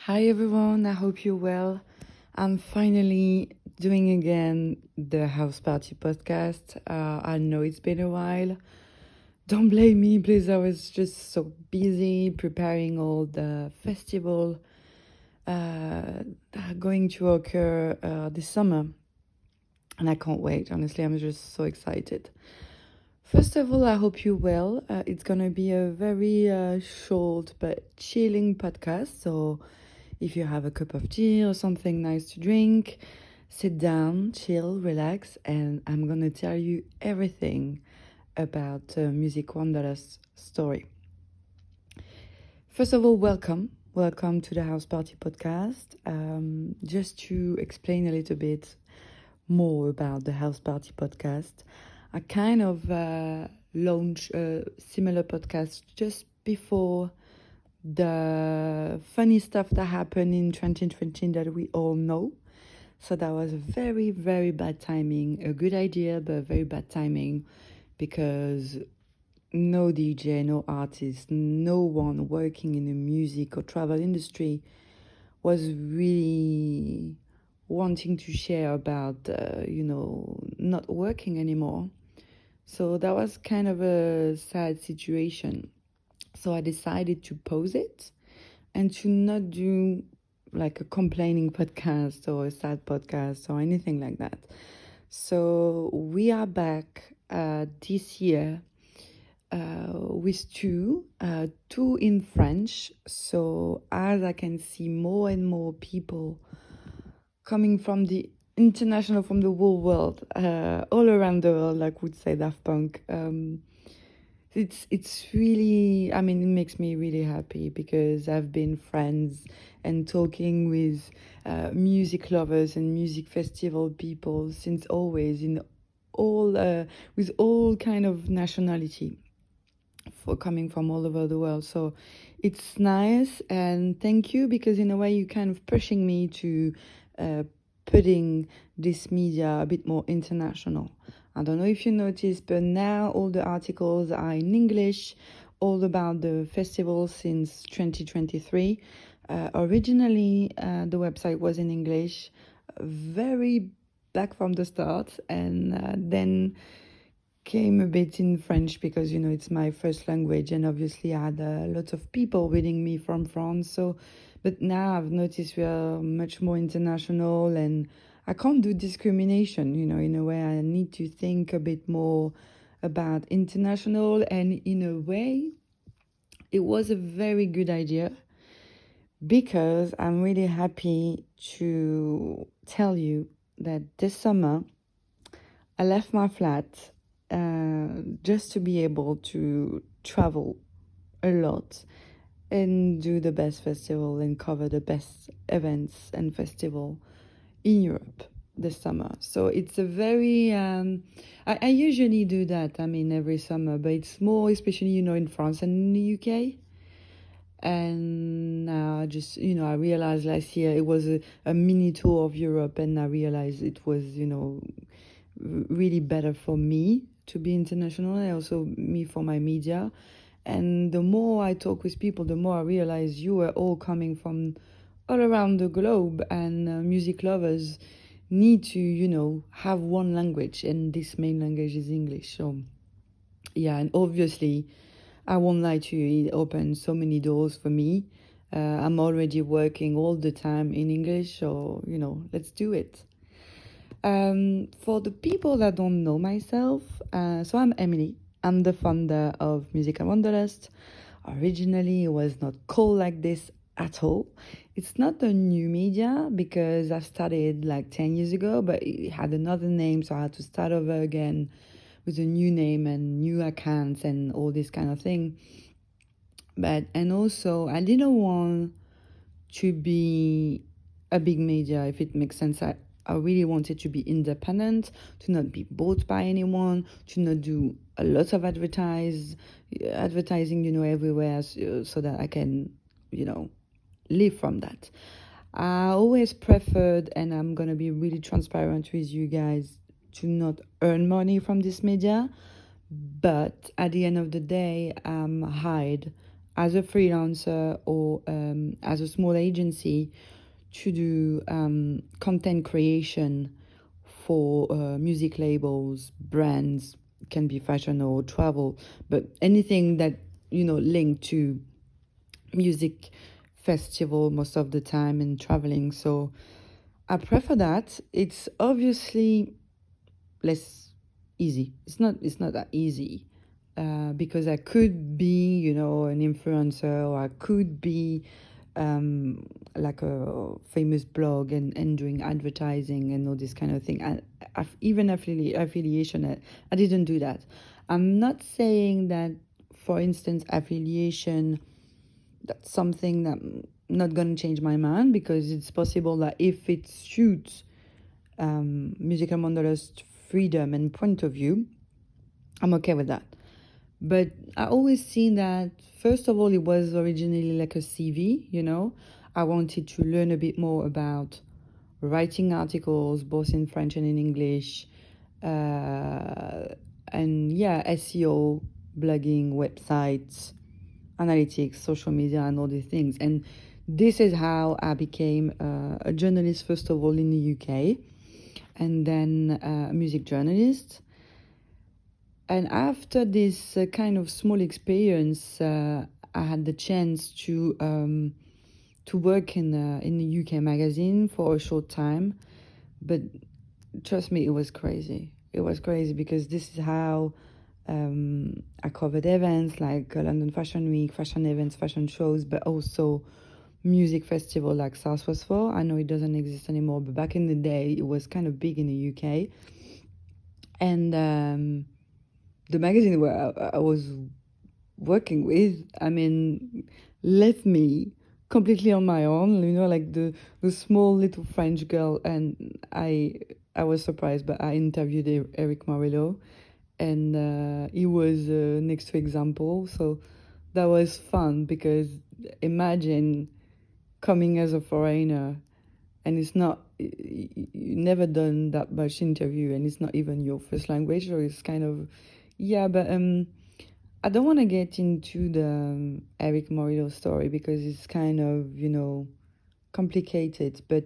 Hi everyone, I hope you're well. I'm finally doing again the House Party podcast. I know it's been a while. Don't blame me, please. I was just so busy preparing all the festival that are going to occur this summer. And I can't wait. Honestly, I'm just so excited. First of all, I hope you're well. It's gonna be a very short but chilling podcast. So if you have a cup of tea or something nice to drink, sit down, chill, relax, and I'm gonna tell you everything about Music Wanderlust story. First of all, welcome. Welcome to the House Party podcast. Just to explain a little bit more about the House Party podcast, I kind of launched a similar podcast just before the funny stuff that happened in 2020 that we all know. So that was very, very bad timing. A good idea, but very bad timing because no DJ, no artist, no one working in the music or travel industry was really wanting to share about, not working anymore. So that was kind of a sad situation. So I decided to pause it and to not do like a complaining podcast or a sad podcast or anything like that. So we are back this year with two in French. So as I can see more and more people coming from the international, from the whole world, all around the world, like would say Daft Punk. It's really, I mean, it makes me really happy because I've been friends and talking with music lovers and music festival people since always in all with all kind of nationality for coming from all over the world. So it's nice, and thank you, because in a way you kind of pushing me to uh, putting this media a bit more international. I don't know if you noticed, but now all the articles are in English, all about the festival since 2023. Originally, the website was in English, very back from the start, and then came a bit in French because it's my first language, and obviously I had lots of people reading me from France. So, but now I've noticed we are much more international, and I can't do discrimination. In a way, I need to think a bit more about international, and in a way, it was a very good idea because I'm really happy to tell you that this summer I left my flat just to be able to travel a lot and do the best festival and cover the best events and festival in Europe this summer. So it's a very I usually do that, I mean, every summer, but it's more especially in France and in the UK. And just I realized last year it was a mini tour of Europe, and I realized it was really better for me to be international, and also me for my media. And the more I talk with people, the more I realize you are all coming from all around the globe, and music lovers need to have one language, and this main language is English. So yeah, and obviously I won't lie to you, it opened so many doors for me. I'm already working all the time in English, so let's do it. For the people that don't know myself, so I'm Emily. I'm the founder of Music and Wanderlust. Originally, it was not called like this at all. It's not a new media because I started like 10 years ago, but it had another name, so I had to start over again with a new name and new accounts and all this kind of thing. And also, I didn't want to be a big media, if it makes sense. I really wanted to be independent, to not be bought by anyone, to not do a lot of advertising, everywhere, so that I can, live from that. I always preferred, and I'm gonna be really transparent with you guys, to not earn money from this media, but at the end of the day, hide as a freelancer or as a small agency to do content creation for music labels, brands, can be fashion or travel, but anything that linked to music festival most of the time and traveling. So I prefer that. It's obviously less easy. It's not that easy because I could be an influencer, or I could be like a famous blog and doing advertising and all this kind of thing. Even affiliation, I didn't do that. I'm not saying that, for instance, affiliation, that's something that I'm not going to change my mind, because it's possible that if it suits Music and Wanderlust freedom and point of view, I'm okay with that. But I always seen that, first of all, it was originally like a CV. I wanted to learn a bit more about writing articles, both in French and in English, and yeah, SEO, blogging, websites, analytics, social media, and all these things. And this is how I became a journalist, first of all, in the UK, and then a music journalist. And after this kind of small experience, I had the chance to work in the UK magazine for a short time. But trust me, it was crazy. It was crazy because this is how I covered events like London Fashion Week, fashion events, fashion shows, but also music festival like Southwest 4. I know it doesn't exist anymore, but back in the day, it was kind of big in the UK. And the magazine where I was working with, I mean, left me completely on my own, like the small little French girl. And I was surprised, but I interviewed Eric Morillo, and he was next to example. So that was fun, because imagine coming as a foreigner, and it's not, you never done that much interview, and it's not even your first language, so it's kind of, yeah. But I don't want to get into the Eric Morillo story, because it's kind of complicated. But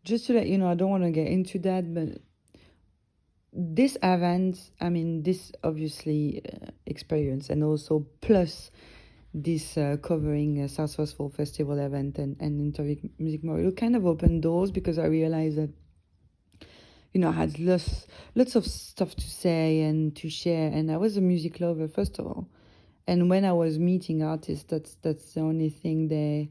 just to let you know, I don't want to get into that. But this event, I mean, this obviously experience, and also plus this covering Southwest Fall Festival event and interview Music Morillo, kind of opened doors, because I realized that I had lots of stuff to say and to share, and I was a music lover, first of all. And when I was meeting artists, that's the only thing they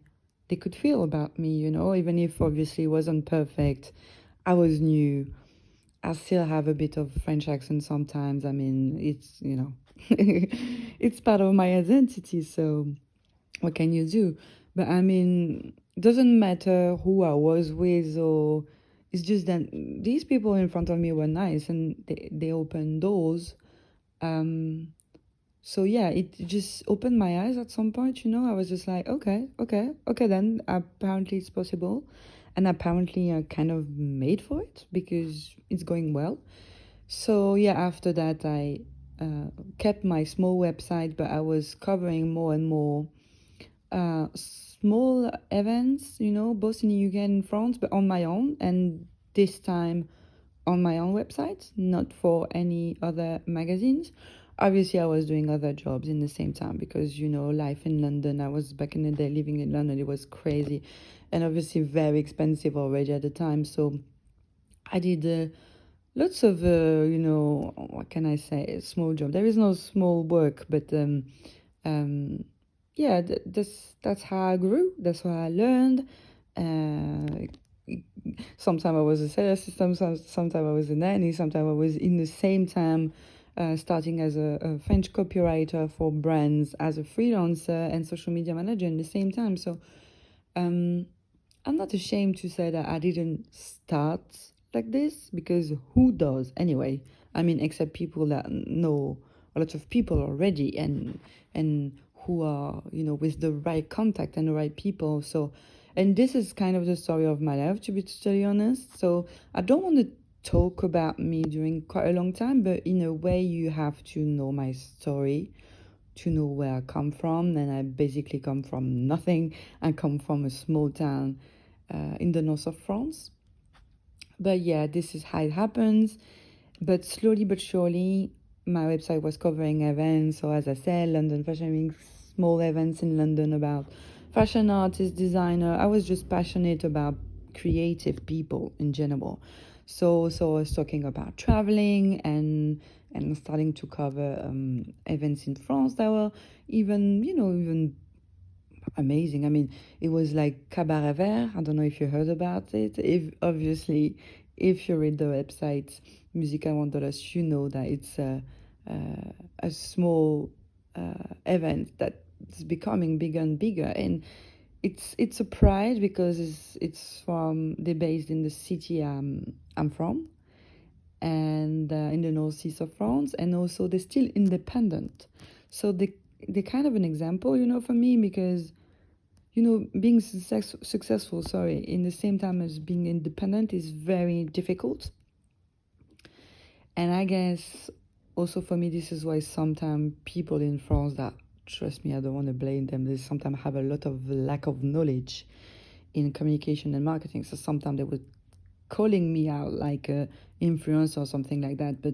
could feel about me, even if obviously it wasn't perfect. I was new. I still have a bit of French accent sometimes. I mean, it's it's part of my identity, so what can you do? But I mean, it doesn't matter who I was with, or it's just that these people in front of me were nice, and they opened doors. Um, so yeah, it just opened my eyes at some point. I was just like, okay, then apparently it's possible, and apparently I kind of made for it, because it's going well. So yeah, after that I kept my small website, but I was covering more and more small events, both in the UK and in France, but on my own, and this time on my own website, not for any other magazines. Obviously, I was doing other jobs in the same time, because, life in London, I was back in the day living in London, it was crazy, and obviously very expensive already at the time. So I did lots of, what can I say, small job. There is no small work, but um, yeah, that's how I grew. That's how I learned. Uh, Sometimes I was a sales assistant, sometimes I was a nanny, sometimes I was in the same time starting as a French copywriter for brands, as a freelancer and social media manager in the same time. So um, I'm not ashamed to say that I didn't start like this, because who does anyway? I mean, except people that know a lot of people already, and who are with the right contact and the right people. So, and this is kind of the story of my life, to be totally honest. So I don't want to talk about me during quite a long time, but in a way you have to know my story to know where I come from. And I basically come from nothing. I come from a small town in the north of France. But yeah, this is how it happens. But slowly but surely, my website was covering events. So as I said, London Fashion Week, small events in London about fashion artists, designer. I was just passionate about creative people in general. So I was talking about traveling and starting to cover events in France that were even amazing. I mean, it was like Cabaret Vert. I don't know if you heard about it. If obviously, if you read the website Music and Wanderlust, you know that it's a small event that's becoming bigger and bigger, and it's a pride because it's from they're based in the city I'm from, and in the northeast of France, and also they're still independent. So they're kind of an example, for me, because being successful, sorry, in the same time as being independent is very difficult. And I guess also for me, this is why sometimes people in France that, trust me, I don't want to blame them, they sometimes have a lot of lack of knowledge in communication and marketing. So sometimes they were calling me out like a influencer or something like that. But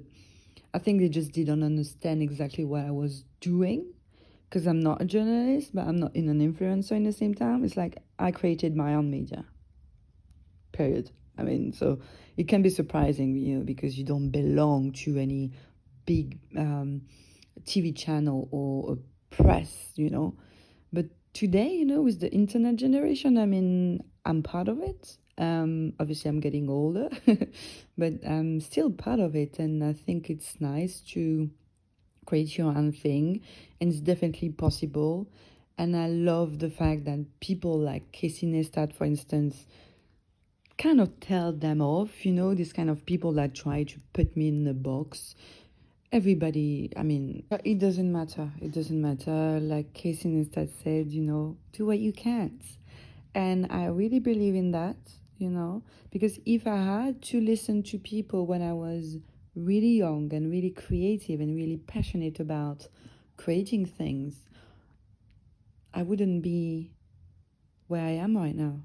I think they just didn't understand exactly what I was doing, because I'm not a journalist, but I'm not in an influencer in the same time. It's like I created my own media, period. I mean, so it can be surprising, because you don't belong to any big TV channel or a press. But today, with the internet generation, I mean, I'm part of it. Obviously, I'm getting older, but I'm still part of it. And I think it's nice to create your own thing, and it's definitely possible. And I love the fact that people like Casey Neistat, for instance, kind of tell them off, these kind of people that try to put me in a box. Everybody, I mean, it doesn't matter. It doesn't matter. Like Casey Neistat said, do what you can. And I really believe in that, because if I had to listen to people when I was really young and really creative and really passionate about creating things, I wouldn't be where I am right now.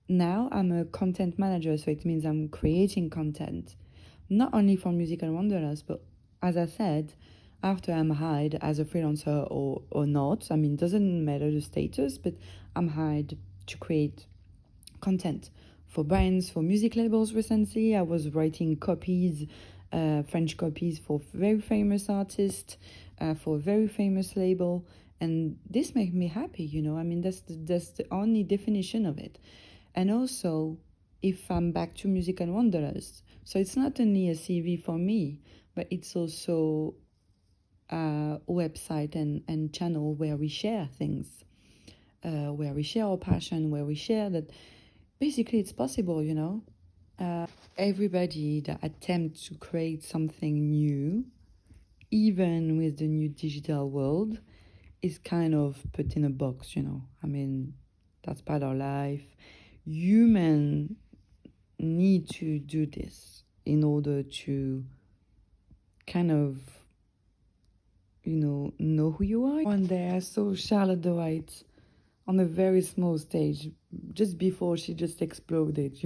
Now I'm a content manager, so it means I'm creating content, not only for Music and Wanderlust, but as I said, after I'm hired as a freelancer or not, I mean, doesn't matter the status, but I'm hired to create content for brands, for music labels. Recently, I was writing copies, French copies for very famous artists, for a very famous label, and this makes me happy. I mean, that's the only definition of it. And also, if I'm back to Music and Wanderlust, so it's not only a CV for me, but it's also a website and channel where we share things, where we share our passion, where we share that basically it's possible. Everybody that attempts to create something new, even with the new digital world, is kind of put in a box. I mean, that's part of life. Human need to do this in order to kind of, know who you are. One day I saw Charlotte the White on a very small stage just before she just exploded.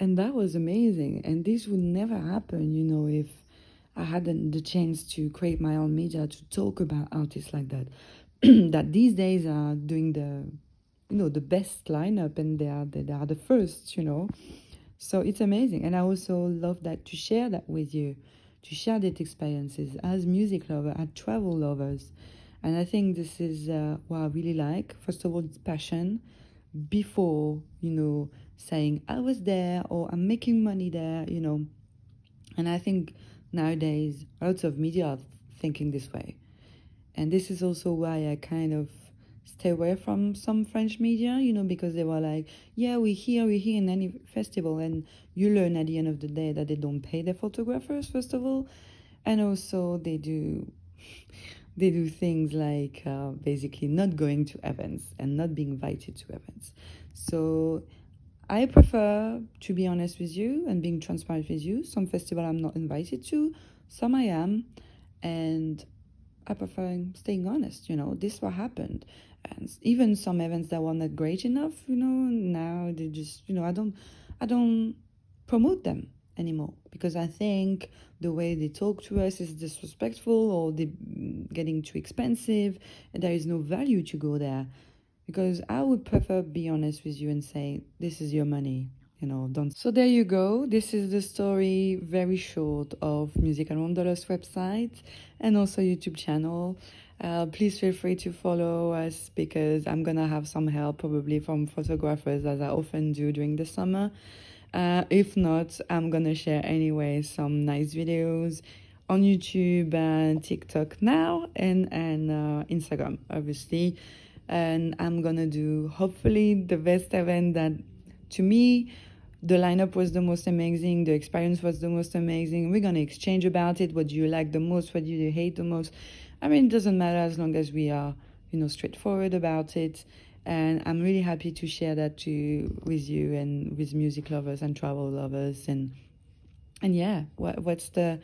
And that was amazing. And this would never happen, if I hadn't the chance to create my own media to talk about artists like that. That these days are doing the best lineup, and they are the first. So it's amazing. And I also love that to share that with you, to share that experiences as music lover, as travel lovers. And I think this is what I really like. First of all, it's passion before, saying I was there or I'm making money there. And I think nowadays lots of media are thinking this way. And this is also why I kind of stay away from some French media, because they were like, yeah, we're here in any festival. And you learn at the end of the day that they don't pay their photographers, first of all. And also they do things like basically not going to events and not being invited to events. So I prefer to be honest with you and being transparent with you. Some festival I'm not invited to, some I am. And I prefer staying honest. This is what happened. And even some events that were not great enough, now they just, I don't promote them anymore because I think the way they talk to us is disrespectful or they getting too expensive and there is no value to go there. Because I would prefer be honest with you and say, this is your money, don't. So there you go. This is the story, very short, of Music and Wanderlust website and also YouTube channel. Please feel free to follow us because I'm gonna have some help probably from photographers as I often do during the summer. If not, I'm gonna share anyway some nice videos on YouTube and TikTok now and Instagram, obviously. And I'm gonna do hopefully the best event that, to me, the lineup was the most amazing, the experience was the most amazing. We're gonna exchange about it. What do you like the most? What do you hate the most? I mean, it doesn't matter as long as we are, straightforward about it. And I'm really happy to share that with you and with music lovers and travel lovers and yeah, what's the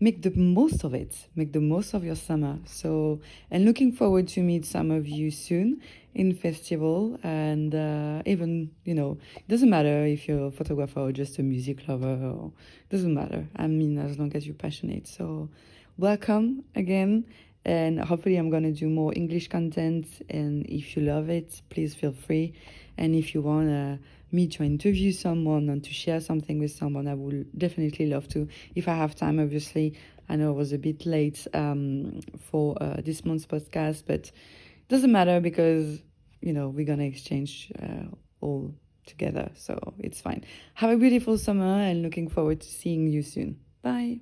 make the most of it, make the most of your summer. So, and looking forward to meet some of you soon in festival. And even, it doesn't matter if you're a photographer or just a music lover, or doesn't matter. I mean, as long as you're passionate. So welcome again. And hopefully I'm going to do more English content. And if you love it, please feel free. And if you want me to interview someone and to share something with someone, I would definitely love to. If I have time, obviously. I know I was a bit late for this month's podcast, but it doesn't matter because, we're going to exchange all together. So it's fine. Have a beautiful summer and looking forward to seeing you soon. Bye.